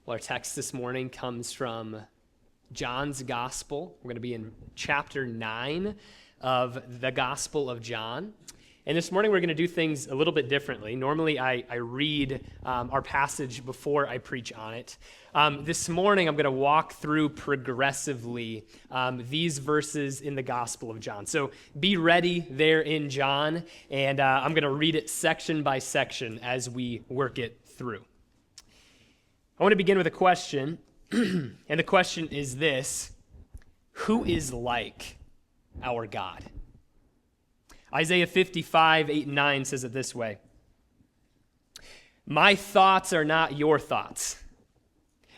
Well, our text this morning comes from John's Gospel. We're going to be in chapter 9 of the Gospel of John. And this morning we're going to do things a little bit differently. Normally I read our passage before I preach on it. This morning I'm going to walk through progressively these verses in the Gospel of John. So be ready there in John, and I'm going to read it section by section as we work it through. I want to begin with a question, and the question is this: who is like our God? Isaiah 55, 8 and 9 says it this way: "My thoughts are not your thoughts,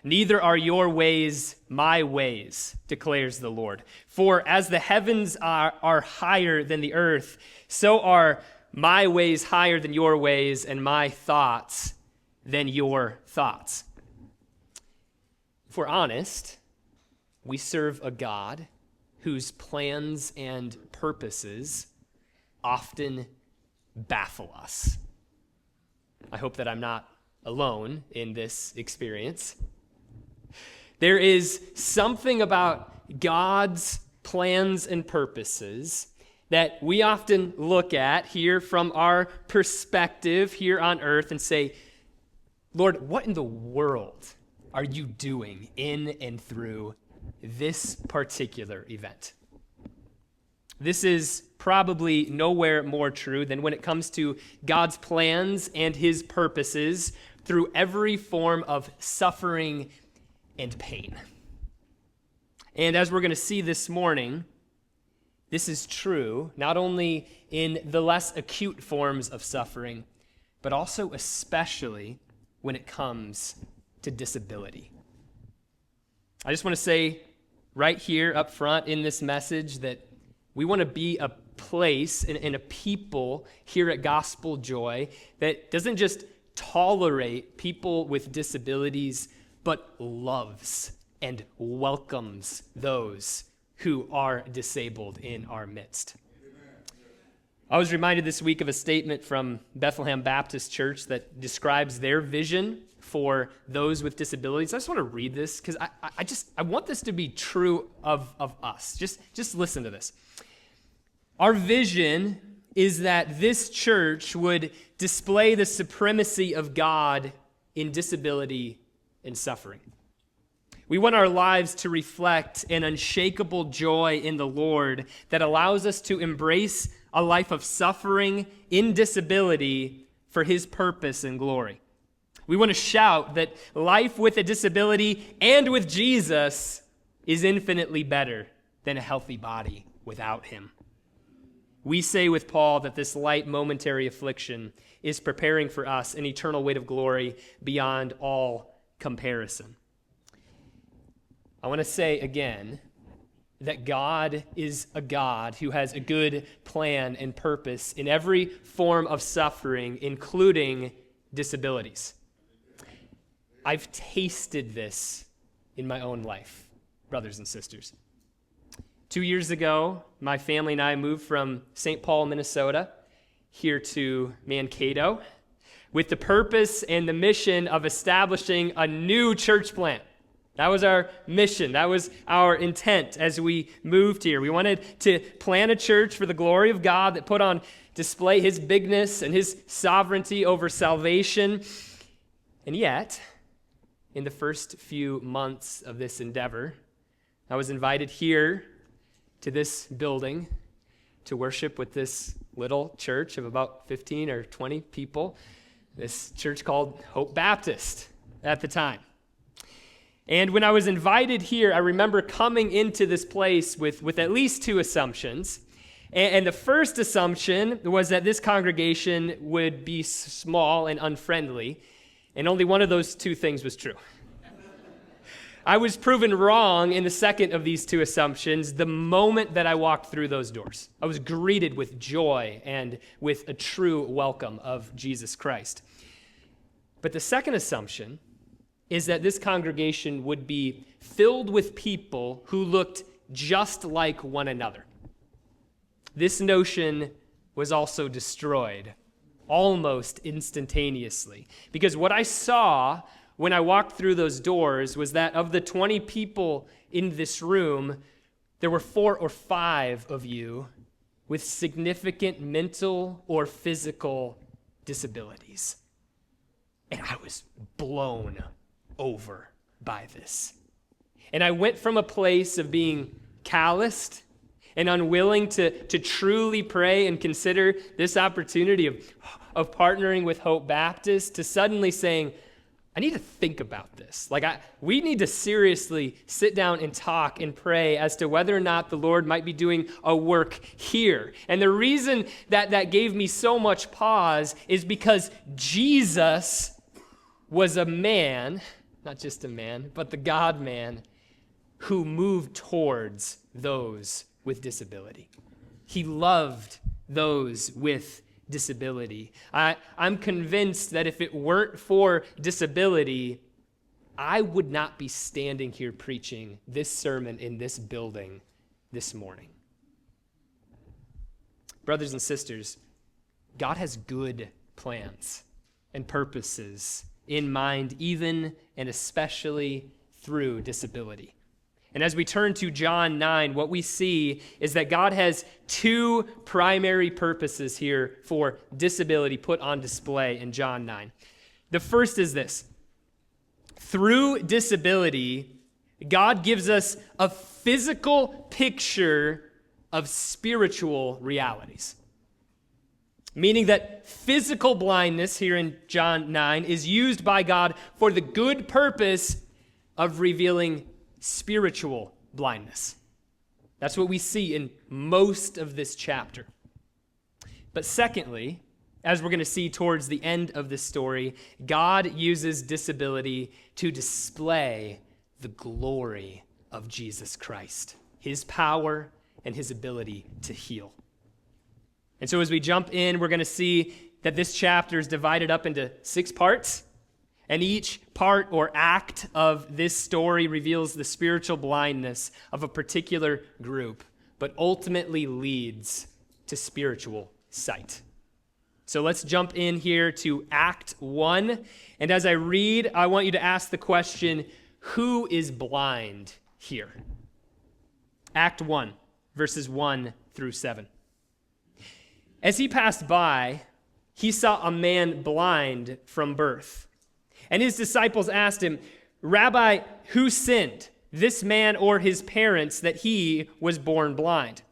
neither are your ways my ways, declares the Lord. For as the heavens are higher than the earth, so are my ways higher than your ways, and my thoughts than your thoughts." If we're honest, we serve a God whose plans and purposes often baffle us. I hope that I'm not alone in this experience. There is something about God's plans and purposes that we often look at here from our perspective here on earth and say, Lord, what in the world are you doing in and through this particular event? This is probably nowhere more true than when it comes to God's plans and his purposes through every form of suffering and pain. And as we're going to see this morning, this is true not only in the less acute forms of suffering, but also especially when it comes to disability. I just want to say right here up front in this message that we want to be a place and a people here at Gospel Joy that doesn't just tolerate people with disabilities, but loves and welcomes those who are disabled in our midst. I was reminded this week of a statement from Bethlehem Baptist Church that describes their vision for those with disabilities. I just want to read this because I want this to be true of us. Just listen to this. Our vision is that this church would display the supremacy of God in disability and suffering. We want our lives to reflect an unshakable joy in the Lord that allows us to embrace a life of suffering in disability for his purpose and glory. We want to shout that life with a disability and with Jesus is infinitely better than a healthy body without him. We say with Paul that this light momentary affliction is preparing for us an eternal weight of glory beyond all comparison. I want to say again that God is a God who has a good plan and purpose in every form of suffering, including disabilities. I've tasted this in my own life, brothers and sisters. 2 years ago, my family and I moved from St. Paul, Minnesota, here to Mankato with the purpose and the mission of establishing a new church plant. That was our mission. That was our intent as we moved here. We wanted to plant a church for the glory of God that put on display his bigness and his sovereignty over salvation. And yet, in the first few months of this endeavor, I was invited here to this building to worship with this little church of about 15 or 20 people, this church called Hope Baptist at the time. And when I was invited here, I remember coming into this place with at least two assumptions. And the first assumption was that this congregation would be small and unfriendly, and only one of those two things was true. I was proven wrong in the second of these two assumptions the moment that I walked through those doors. I was greeted with joy and with a true welcome of Jesus Christ. But the second assumption is that this congregation would be filled with people who looked just like one another. This notion was also destroyed almost instantaneously, because what I saw when I walked through those doors was that of the 20 people in this room, there were 4 or 5 of you with significant mental or physical disabilities. And I was blown over by this. And I went from a place of being calloused and unwilling to truly pray and consider this opportunity of partnering with Hope Baptist to suddenly saying, I need to think about this. We need to seriously sit down and talk and pray as to whether or not the Lord might be doing a work here. And the reason that gave me so much pause is because Jesus was a man, not just a man, but the God-man who moved towards those with disability. He loved those with disability. I'm convinced that if it weren't for disability, I would not be standing here preaching this sermon in this building this morning. Brothers and sisters, God has good plans and purposes in mind, even and especially through disability. And as we turn to John 9, what we see is that God has 2 primary purposes here for disability put on display in John 9. The first is this. Through disability, God gives us a physical picture of spiritual realities. Meaning that physical blindness here in John 9 is used by God for the good purpose of revealing spiritual blindness. That's what we see in most of this chapter. But secondly, as we're going to see towards the end of this story, God uses disability to display the glory of Jesus Christ, his power and his ability to heal. And so as we jump in, we're going to see that this chapter is divided up into 6 parts. And each part or act of this story reveals the spiritual blindness of a particular group, but ultimately leads to spiritual sight. So let's jump in here to Act 1. And as I read, I want you to ask the question, who is blind here? Act 1, verses 1 through 7. As he passed by, he saw a man blind from birth. And his disciples asked him, Rabbi, who sinned, this man or his parents, that he was born blind?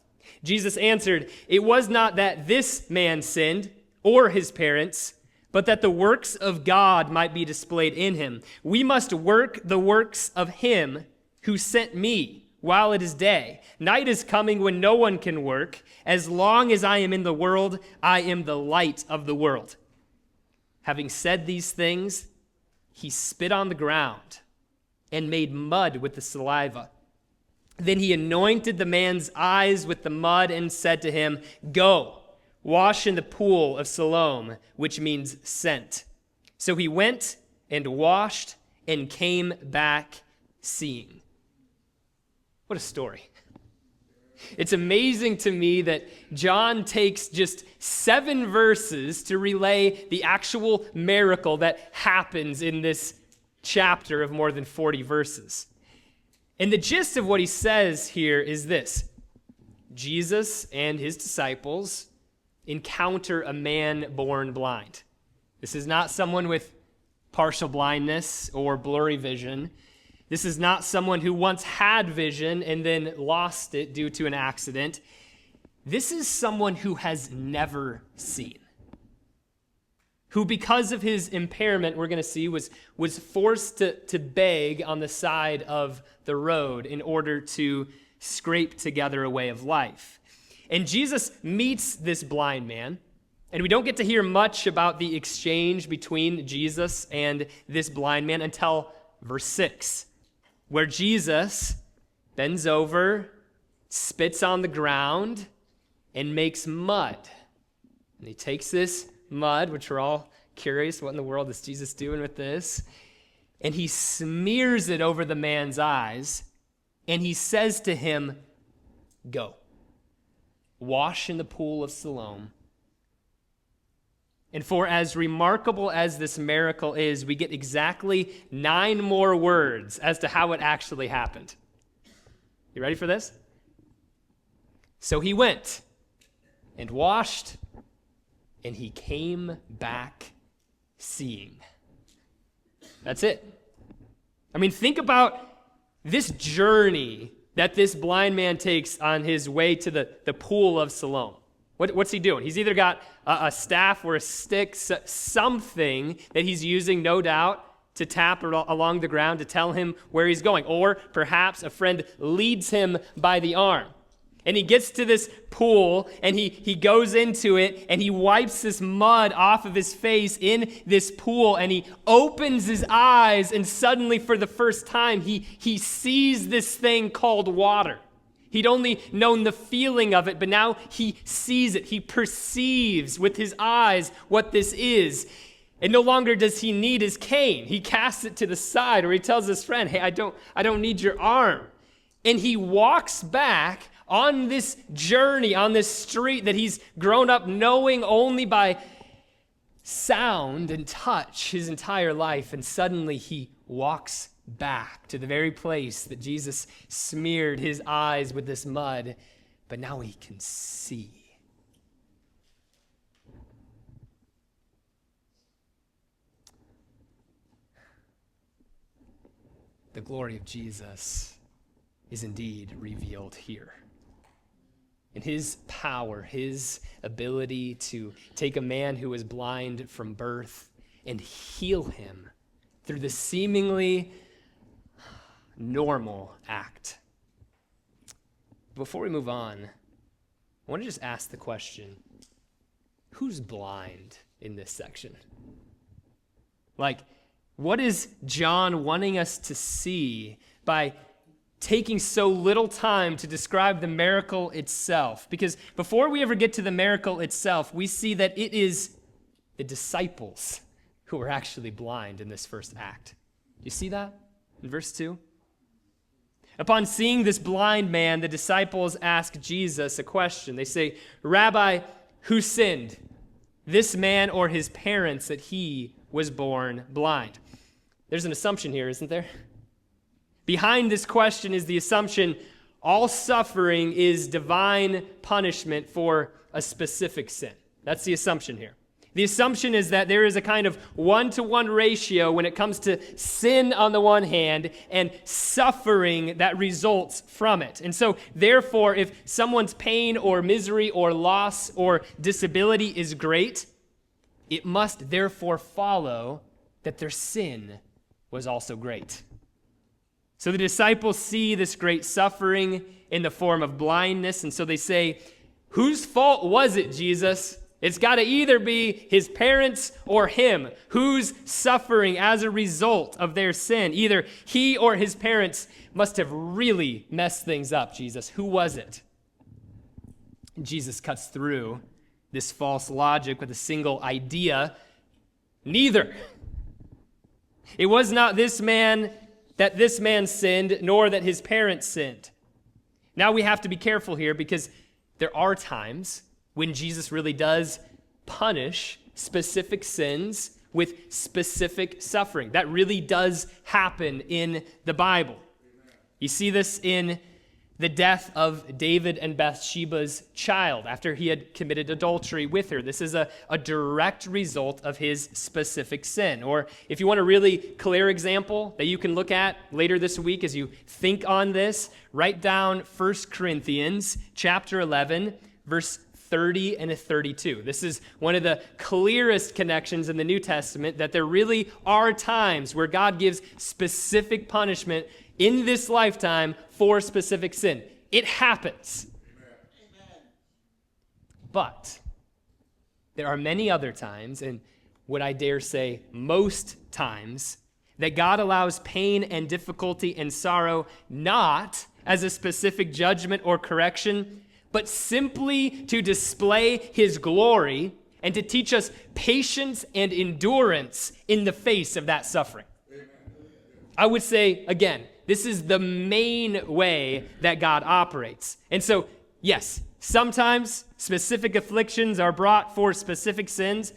Jesus answered, it was not that this man sinned or his parents, but that the works of God might be displayed in him. We must work the works of him who sent me while it is day. Night is coming when no one can work. As long as I am in the world, I am the light of the world. Having said these things, he spit on the ground and made mud with the saliva. Then he anointed the man's eyes with the mud and said to him, go, wash in the pool of Siloam, which means sent. So he went and washed and came back seeing. What a story. It's amazing to me that John takes just 7 verses to relay the actual miracle that happens in this chapter of more than 40 verses. And the gist of what he says here is this. Jesus and his disciples encounter a man born blind. This is not someone with partial blindness or blurry vision. This is not someone who once had vision and then lost it due to an accident. This is someone who has never seen. Who, because of his impairment, we're going to see, was forced to beg on the side of the road in order to scrape together a way of life. And Jesus meets this blind man, and we don't get to hear much about the exchange between Jesus and this blind man until verse 6. Where Jesus bends over, spits on the ground, and makes mud. And he takes this mud, which we're all curious, what in the world is Jesus doing with this? And he smears it over the man's eyes, and he says to him, go, wash in the pool of Siloam, And for as remarkable as this miracle is, we get exactly 9 more words as to how it actually happened. You ready for this? So he went and washed, and he came back seeing. That's it. I mean, think about this journey that this blind man takes on his way to the pool of Siloam. What's he doing? He's either got a staff or a stick, something that he's using, no doubt, to tap along the ground to tell him where he's going. Or perhaps a friend leads him by the arm. And he gets to this pool, and he goes into it, and he wipes this mud off of his face in this pool, and he opens his eyes, and suddenly, for the first time, he sees this thing called water. He'd only known the feeling of it, but now he sees it. He perceives with his eyes what this is. And no longer does he need his cane. He casts it to the side, or he tells his friend, hey, I don't need your arm. And he walks back on this journey, on this street that he's grown up knowing only by sound and touch his entire life. And suddenly he walks back to the very place that Jesus smeared his eyes with this mud, but now he can see. The glory of Jesus is indeed revealed here. In his power, his ability to take a man who was blind from birth and heal him through the seemingly normal act. Before we move on, I want to just ask the question, who's blind in this section? Like, what is John wanting us to see by taking so little time to describe the miracle itself? Because before we ever get to the miracle itself, we see that it is the disciples who are actually blind in this first act. You see that in verse 2? Upon seeing this blind man, the disciples ask Jesus a question. They say, Rabbi, who sinned, this man or his parents, that he was born blind? There's an assumption here, isn't there? Behind this question is the assumption all suffering is divine punishment for a specific sin. That's the assumption here. The assumption is that there is a kind of 1-to-1 ratio when it comes to sin on the one hand and suffering that results from it. And so, therefore, if someone's pain or misery or loss or disability is great, it must therefore follow that their sin was also great. So the disciples see this great suffering in the form of blindness, and so they say, whose fault was it, Jesus? It's got to either be his parents or him. Who's suffering as a result of their sin? Either he or his parents must have really messed things up, Jesus. Who was it? And Jesus cuts through this false logic with a single idea. Neither. It was not this man that this man sinned, nor that his parents sinned. Now we have to be careful here because there are times when Jesus really does punish specific sins with specific suffering. That really does happen in the Bible. You see this in the death of David and Bathsheba's child after he had committed adultery with her. This is a direct result of his specific sin. Or if you want a really clear example that you can look at later this week as you think on this, write down 1 Corinthians chapter 11, verse 30 and 32. This is one of the clearest connections in the New Testament that there really are times where God gives specific punishment in this lifetime for specific sin. It happens. Amen. But there are many other times, and would I dare say most times, that God allows pain and difficulty and sorrow not as a specific judgment or correction, but simply to display his glory and to teach us patience and endurance in the face of that suffering. Amen. I would say, again, this is the main way that God operates. And so, yes, sometimes specific afflictions are brought for specific sins,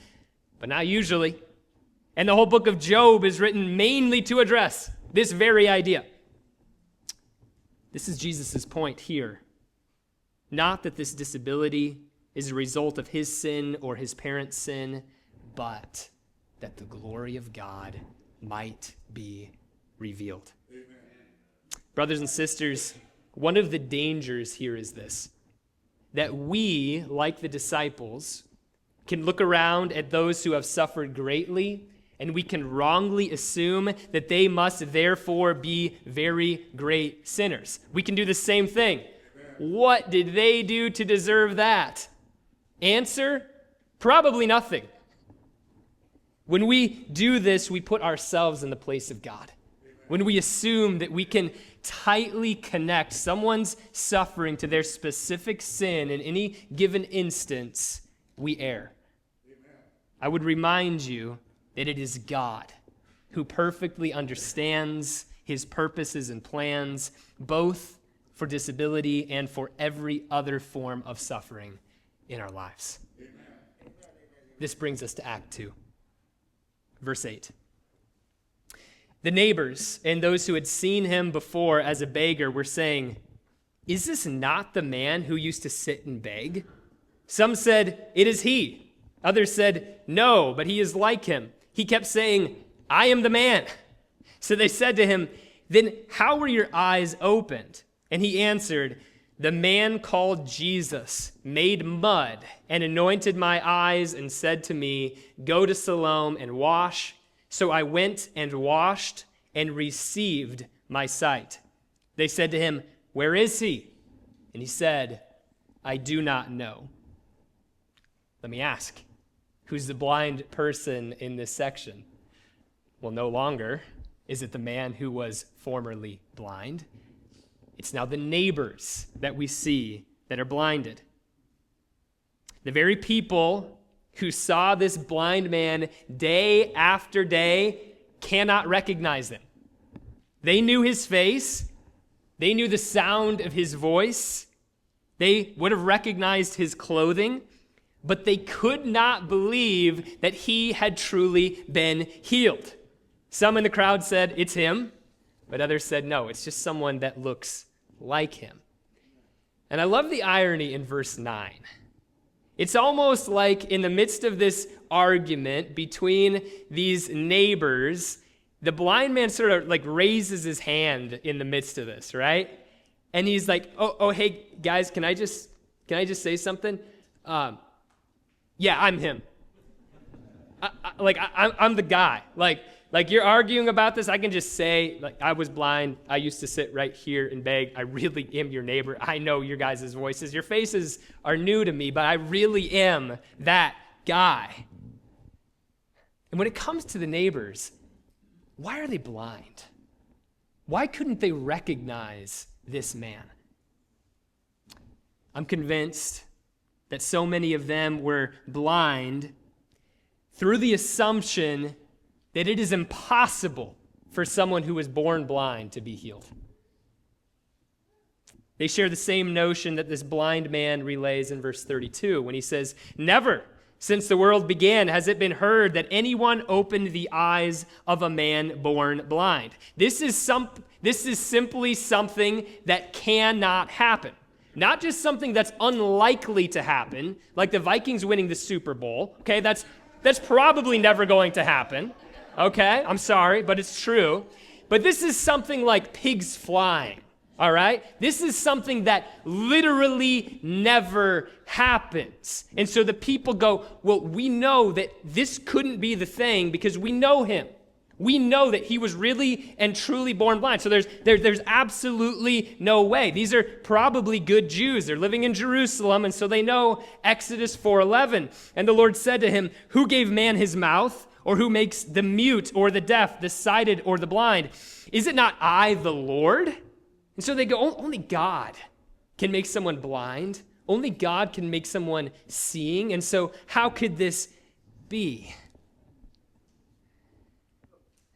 but not usually. And the whole book of Job is written mainly to address this very idea. This is Jesus' point here. Not that this disability is a result of his sin or his parents' sin, but that the glory of God might be revealed. Amen. Brothers and sisters, one of the dangers here is this, that we, like the disciples, can look around at those who have suffered greatly, and we can wrongly assume that they must therefore be very great sinners. We can do the same thing. Amen. What did they do to deserve that? Answer, probably nothing. When we do this, we put ourselves in the place of God. Amen. When we assume that we can tightly connect someone's suffering to their specific sin in any given instance, we err. Amen. I would remind you that it is God who perfectly understands his purposes and plans, both for disability and for every other form of suffering in our lives. Amen. This brings us to Act 2, verse 8. The neighbors and those who had seen him before as a beggar were saying, "Is this not the man who used to sit and beg?" Some said, "It is he." Others said, "No, but he is like him." He kept saying, "I am the man." So they said to him, "Then how were your eyes opened?" And he answered, "The man called Jesus made mud and anointed my eyes and said to me, 'Go to Siloam and wash.' So I went and washed and received my sight." They said to him, "Where is he?" And he said, "I do not know." Let me ask, who's the blind person in this section? Well, no longer is it the man who was formerly blind. It's now the neighbors that we see that are blinded. The very people who saw this blind man day after day cannot recognize him. They knew his face. They knew the sound of his voice. They would have recognized his clothing, but they could not believe that he had truly been healed. Some in the crowd said, "It's him," but others said, "No, it's just someone that looks like him." And I love the irony in verse 9. It's almost like in the midst of this argument between these neighbors, the blind man sort of like raises his hand in the midst of this, right? And he's like, oh, hey, guys, can I just say something? Yeah, I'm him. I'm the guy. Like you're arguing about this, I can just say, like, I was blind. I used to sit right here and beg. I really am your neighbor. I know your guys' voices. Your faces are new to me, but I really am that guy. And when it comes to the neighbors, why are they blind? Why couldn't they recognize this man? I'm convinced that so many of them were blind through the assumption that it is impossible for someone who was born blind to be healed. They share the same notion that this blind man relays in verse 32 when he says, "Never since the world began has it been heard that anyone opened the eyes of a man born blind." This is simply something that cannot happen. Not just something that's unlikely to happen, like the Vikings winning the Super Bowl. Okay, that's probably never going to happen. Okay, I'm sorry, but it's true. But this is something like pigs flying, all right? This is something that literally never happens. And so the people go, well, we know that this couldn't be the thing because we know him. We know that he was really and truly born blind. So there's absolutely no way. These are probably good Jews. They're living in Jerusalem, and so they know Exodus 4:11. And the Lord said to him, "Who gave man his mouth? Or who makes the mute or the deaf, the sighted or the blind? Is it not I, the Lord?" And so they go, only God can make someone blind. Only God can make someone seeing. And so how could this be?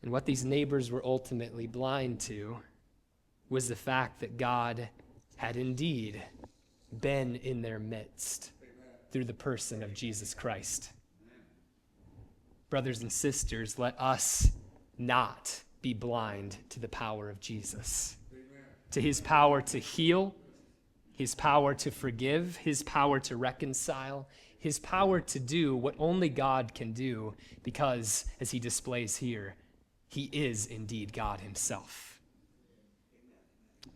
And what these neighbors were ultimately blind to was the fact that God had indeed been in their midst through the person of Jesus Christ. Brothers and sisters, let us not be blind to the power of Jesus, to his power to heal, his power to forgive, his power to reconcile, his power to do what only God can do because, as he displays here, he is indeed God himself.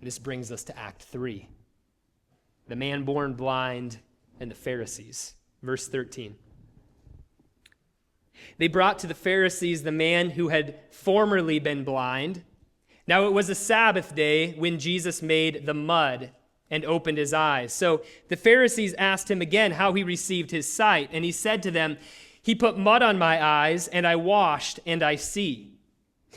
This brings us to Act 3, the man born blind and the Pharisees. Verse 13. They brought to the Pharisees the man who had formerly been blind. Now it was a Sabbath day when Jesus made the mud and opened his eyes. So the Pharisees asked him again how he received his sight, and he said to them, "He put mud on my eyes, and I washed, and I see."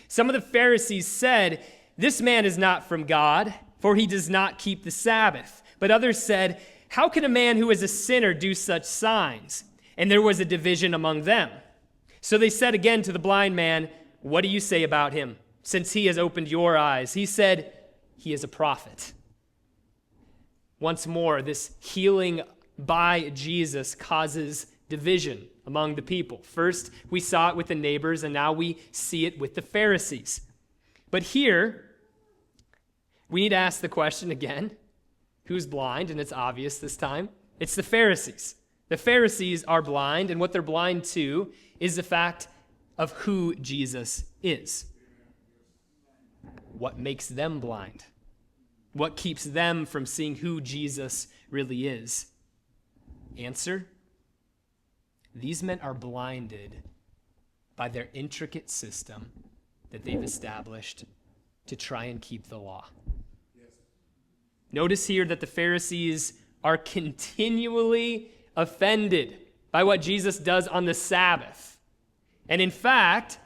Some of the Pharisees said, "This man is not from God, for he does not keep the Sabbath." But others said, "How can a man who is a sinner do such signs?" And there was a division among them. So they said again to the blind man, "What do you say about him, since he has opened your eyes?" He said, "He is a prophet." Once more, this healing by Jesus causes division among the people. First, we saw it with the neighbors, and now we see it with the Pharisees. But here, we need to ask the question again, who's blind? And it's obvious this time. It's the Pharisees. The Pharisees are blind, and what they're blind to is the fact of who Jesus is. What makes them blind? What keeps them from seeing who Jesus really is? Answer: these men are blinded by their intricate system that they've established to try and keep the law. Notice here that the Pharisees are continually offended by what Jesus does on the Sabbath. And in fact,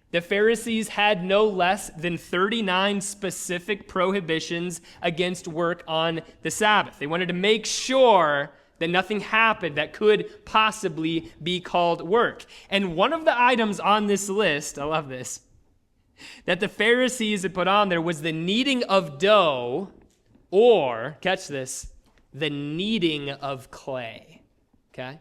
the Pharisees had no less than 39 specific prohibitions against work on the Sabbath. They wanted to make sure that nothing happened that could possibly be called work. And one of the items on this list, I love this, that the Pharisees had put on there was the kneading of dough, or, catch this, the kneading of clay. Okay?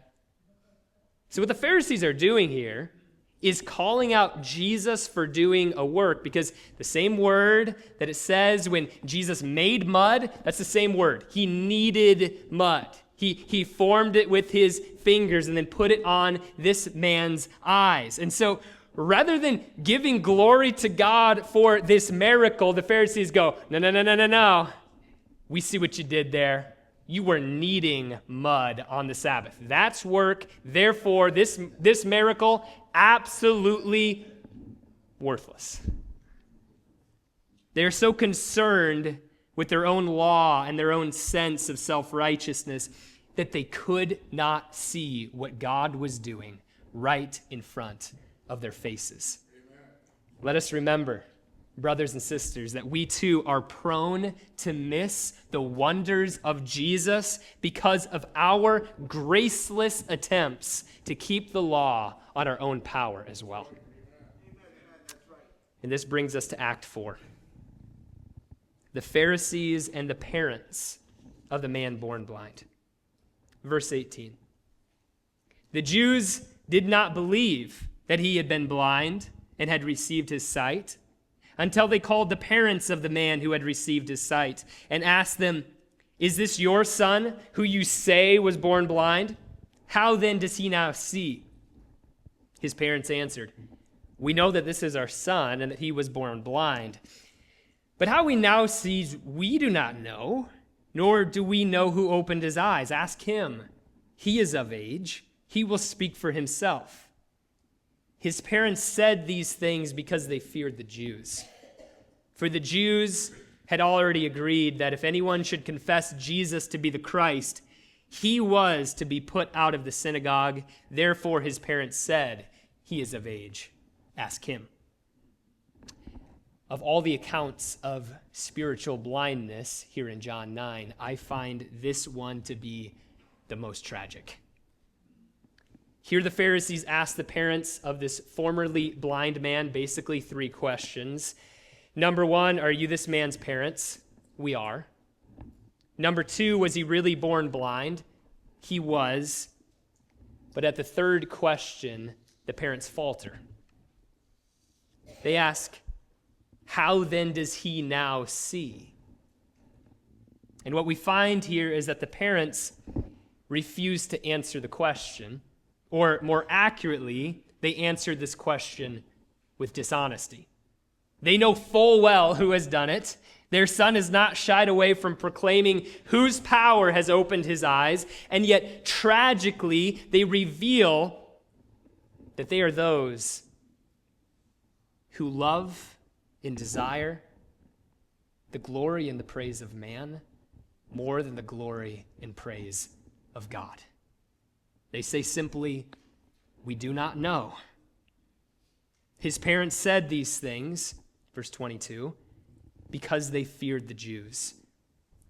So what the Pharisees are doing here is calling out Jesus for doing a work, because the same word that it says when Jesus made mud, that's the same word. He kneaded mud. He formed it with his fingers and then put it on this man's eyes. And so rather than giving glory to God for this miracle, the Pharisees go, no. We see what you did there. You were kneading mud on the Sabbath. That's work. Therefore, this miracle, absolutely worthless. They are so concerned with their own law and their own sense of self-righteousness that they could not see what God was doing right in front of their faces. Amen. Let us remember, brothers and sisters, that we too are prone to miss the wonders of Jesus because of our graceless attempts to keep the law on our own power as well. And this brings us to Act 4. The Pharisees and the parents of the man born blind. Verse 18. The Jews did not believe that he had been blind and had received his sight until they called the parents of the man who had received his sight and asked them, "Is this your son who you say was born blind? How then does he now see?" His parents answered, "We know that this is our son and that he was born blind. But how he now sees, we do not know, nor do we know who opened his eyes. Ask him. He is of age. He will speak for himself." His parents said these things because they feared the Jews. For the Jews had already agreed that if anyone should confess Jesus to be the Christ, he was to be put out of the synagogue. Therefore, his parents said, "He is of age. Ask him." Of all the accounts of spiritual blindness here in John 9, I find this one to be the most tragic. Here the Pharisees ask the parents of this formerly blind man basically 3 questions. Number 1, are you this man's parents? We are. Number 2, was he really born blind? He was. But at the third question, the parents falter. They ask, how then does he now see? And what we find here is that the parents refuse to answer the question, or more accurately, they answered this question with dishonesty. They know full well who has done it. Their son has not shied away from proclaiming whose power has opened his eyes, and yet tragically they reveal that they are those who love and desire the glory and the praise of man more than the glory and praise of God. They say simply, we do not know. His parents said these things, verse 22, because they feared the Jews.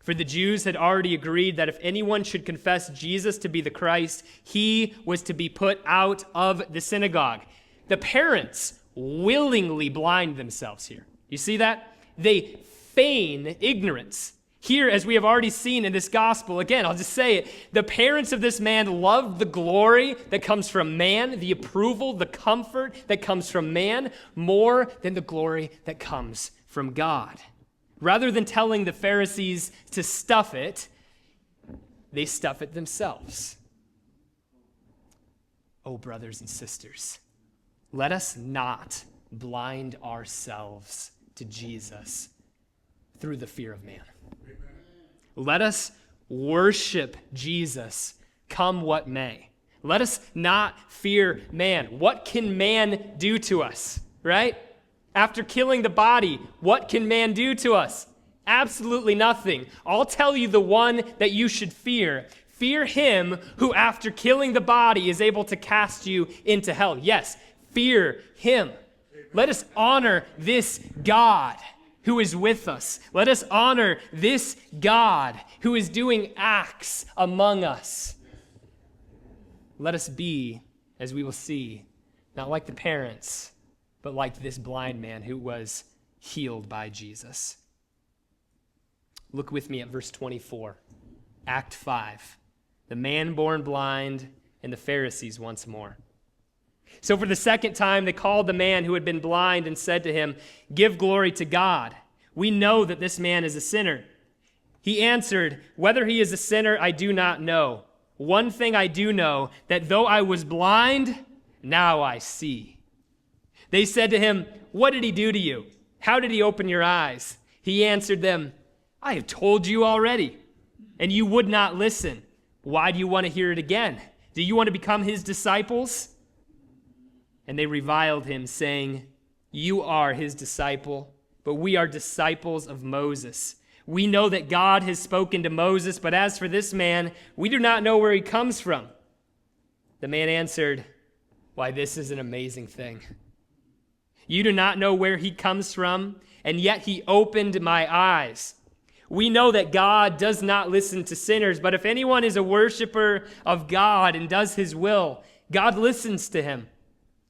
For the Jews had already agreed that if anyone should confess Jesus to be the Christ, he was to be put out of the synagogue. The parents willingly blind themselves here. You see that? They feign ignorance. Here, as we have already seen in this gospel, again, I'll just say it, the parents of this man loved the glory that comes from man, the approval, the comfort that comes from man, more than the glory that comes from God. Rather than telling the Pharisees to stuff it, they stuff it themselves. Oh, brothers and sisters, let us not blind ourselves to Jesus through the fear of man. Let us worship Jesus, come what may. Let us not fear man. What can man do to us, right? After killing the body, what can man do to us? Absolutely nothing. I'll tell you the one that you should fear. Fear him who, after killing the body, is able to cast you into hell. Yes, fear him. Let us honor this God who is with us. Let us honor this God who is doing acts among us. Let us be, as we will see, not like the parents, but like this blind man who was healed by Jesus. Look with me at verse 24, Act 5. The man born blind and the Pharisees once more. So for the second time, they called the man who had been blind and said to him, "Give glory to God. We know that this man is a sinner." He answered, "Whether he is a sinner, I do not know. One thing I do know, that though I was blind, now I see." They said to him, "What did he do to you? How did he open your eyes?" He answered them, "I have told you already, and you would not listen. Why do you want to hear it again? Do you want to become his disciples?" And they reviled him, saying, "You are his disciple, but we are disciples of Moses. We know that God has spoken to Moses, but as for this man, we do not know where he comes from." The man answered, "Why, this is an amazing thing. You do not know where he comes from, and yet he opened my eyes. We know that God does not listen to sinners, but if anyone is a worshiper of God and does his will, God listens to him.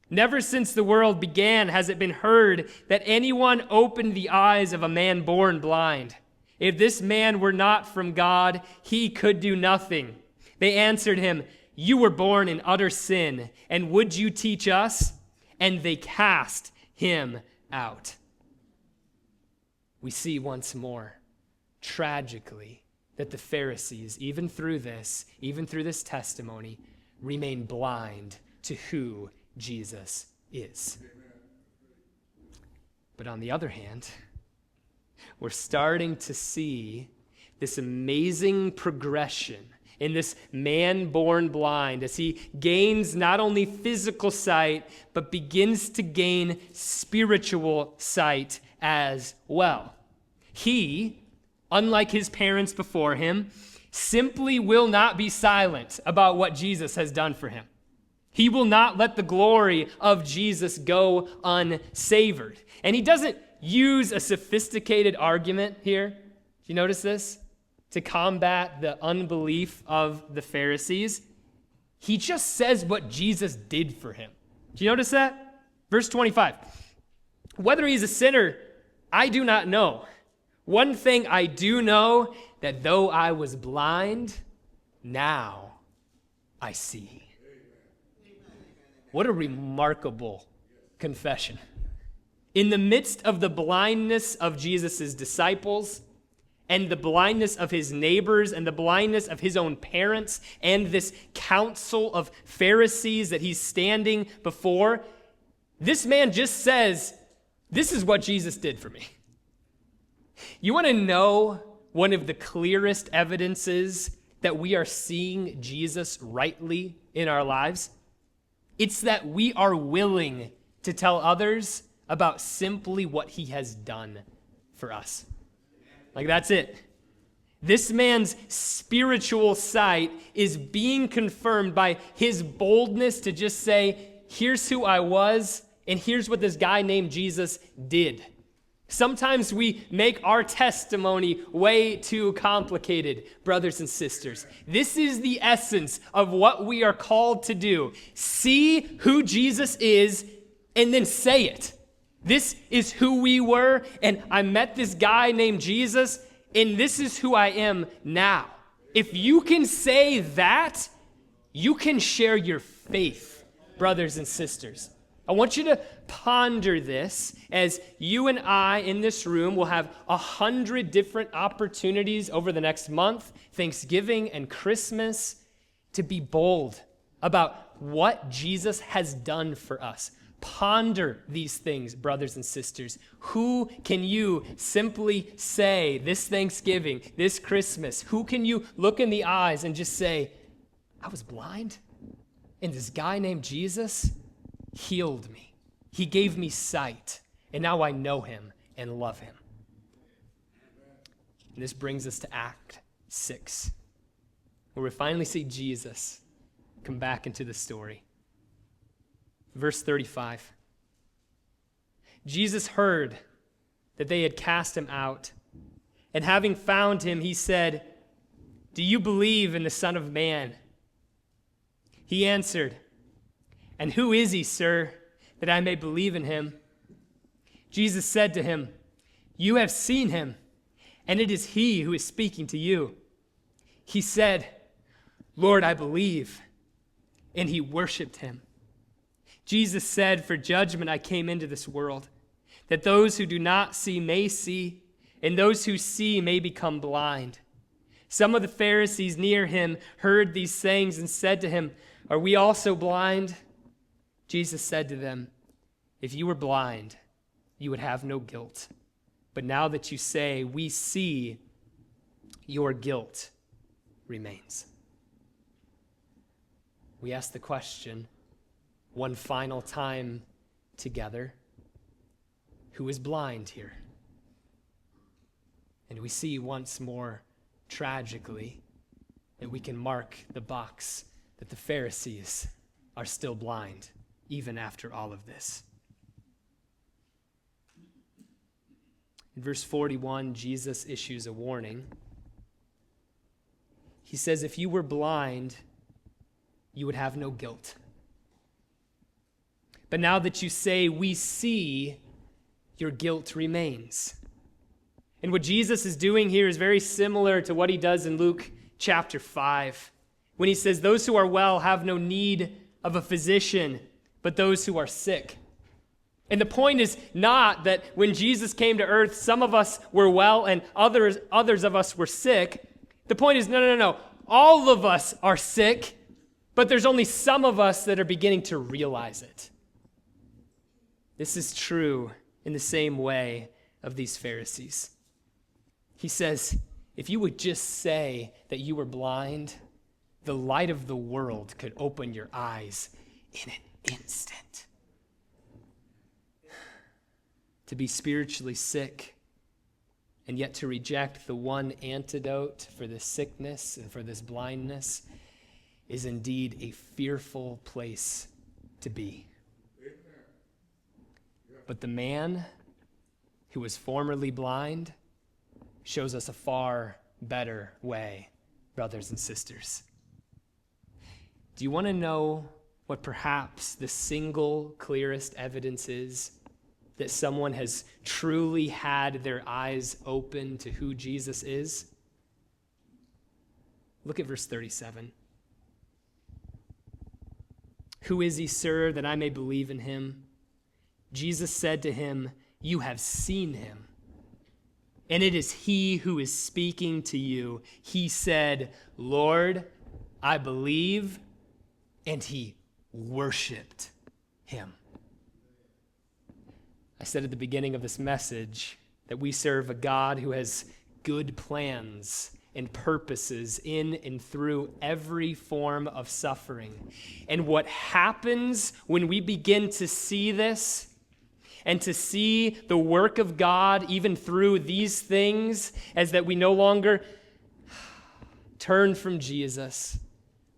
Never since the world began has it been heard that anyone opened the eyes of a man born blind. If this man were not from God, he could do nothing." They answered him, "You were born in utter sin, and would you teach us?" And they cast him out. We see once more, tragically, that the Pharisees, even through this testimony, remain blind to who Jesus is. But on the other hand, we're starting to see this amazing progression in this man born blind as he gains not only physical sight, but begins to gain spiritual sight as well. He, unlike his parents before him, simply will not be silent about what Jesus has done for him. He will not let the glory of Jesus go unsavored. And he doesn't use a sophisticated argument here. Do you notice this? To combat the unbelief of the Pharisees. He just says what Jesus did for him. Do you notice that? Verse 25. "Whether he's a sinner, I do not know. One thing I do know, that though I was blind, now I see." What a remarkable confession. In the midst of the blindness of Jesus' disciples and the blindness of his neighbors and the blindness of his own parents and this council of Pharisees that he's standing before, this man just says, this is what Jesus did for me. You want to know one of the clearest evidences that we are seeing Jesus rightly in our lives? It's that we are willing to tell others about simply what he has done for us. Like, that's it. This man's spiritual sight is being confirmed by his boldness to just say, here's who I was, and here's what this guy named Jesus did. Sometimes we make our testimony way too complicated, brothers and sisters. This is the essence of what we are called to do. See who Jesus is, and then say it. This is who we were, and I met this guy named Jesus, and this is who I am now. If you can say that, you can share your faith, brothers and sisters. I want you to ponder this as you and I in this room will have 100 different opportunities over the next month, Thanksgiving and Christmas, to be bold about what Jesus has done for us. Ponder these things, brothers and sisters. Who can you simply say this Thanksgiving, this Christmas? Who can you look in the eyes and just say, I was blind, and this guy named Jesus healed me. He gave me sight, and now I know him and love him. And this brings us to Act 6, where we finally see Jesus come back into the story. Verse 35. Jesus heard that they had cast him out, and having found him, he said, "Do you believe in the Son of Man?" He answered, "And who is he, sir, that I may believe in him?" Jesus said to him, "You have seen him, and it is he who is speaking to you." He said, "Lord, I believe." And he worshiped him. Jesus said, "For judgment I came into this world, that those who do not see may see, and those who see may become blind." Some of the Pharisees near him heard these sayings and said to him, "Are we also blind?" Jesus said to them, "If you were blind, you would have no guilt. But now that you say, 'We see,' your guilt remains." We ask the question one final time together, who is blind here? And we see once more, tragically, that we can mark the box that the Pharisees are still blind, even after all of this. In verse 41, Jesus issues a warning. He says, if you were blind, you would have no guilt. But now that you say, "We see," your guilt remains. And what Jesus is doing here is very similar to what he does in Luke chapter 5, when he says, "Those who are well have no need of a physician, but those who are sick." And the point is not that when Jesus came to earth, some of us were well and others of us were sick. The point is, no. All of us are sick, but there's only some of us that are beginning to realize it. This is true in the same way of these Pharisees. He says, if you would just say that you were blind, the light of the world could open your eyes in an instant. To be spiritually sick and yet to reject the one antidote for this sickness and for this blindness is indeed a fearful place to be. But the man who was formerly blind shows us a far better way, brothers and sisters. Do you want to know what perhaps the single clearest evidence is that someone has truly had their eyes open to who Jesus is? Look at verse 37. Who is he, sir, that I may believe in him? Jesus said to him, You have seen him, and it is he who is speaking to you. He said, Lord, I believe, and he worshiped him. I said at the beginning of this message that we serve a God who has good plans and purposes in and through every form of suffering. And what happens when we begin to see this and to see the work of God even through these things is that we no longer turn from Jesus,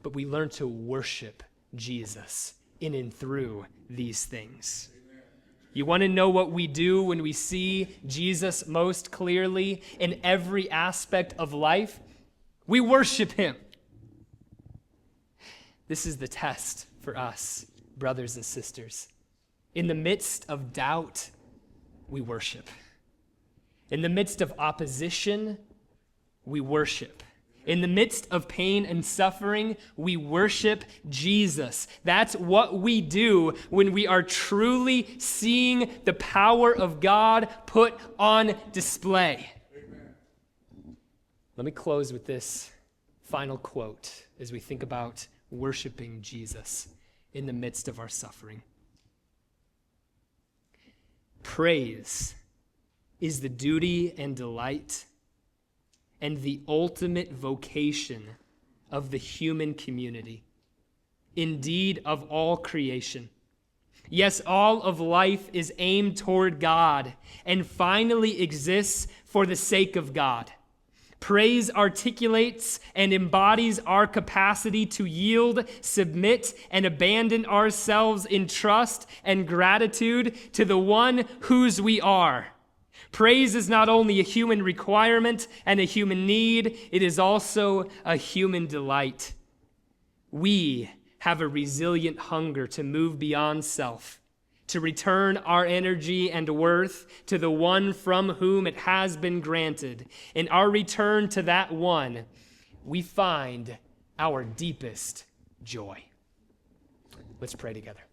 but we learn to worship Jesus in and through these things. You want to know what we do when we see Jesus most clearly in every aspect of life? We worship him. This is the test for us, brothers and sisters. In the midst of doubt, we worship. In the midst of opposition, we worship. In the midst of pain and suffering, we worship Jesus. That's what we do when we are truly seeing the power of God put on display. Amen. Let me close with this final quote as we think about worshiping Jesus in the midst of our suffering. Praise is the duty and delight and the ultimate vocation of the human community, indeed of all creation. Yes, all of life is aimed toward God and finally exists for the sake of God. Praise articulates and embodies our capacity to yield, submit, and abandon ourselves in trust and gratitude to the one whose we are. Praise is not only a human requirement and a human need, it is also a human delight. We have a resilient hunger to move beyond self, to return our energy and worth to the one from whom it has been granted. In our return to that one, we find our deepest joy. Let's pray together.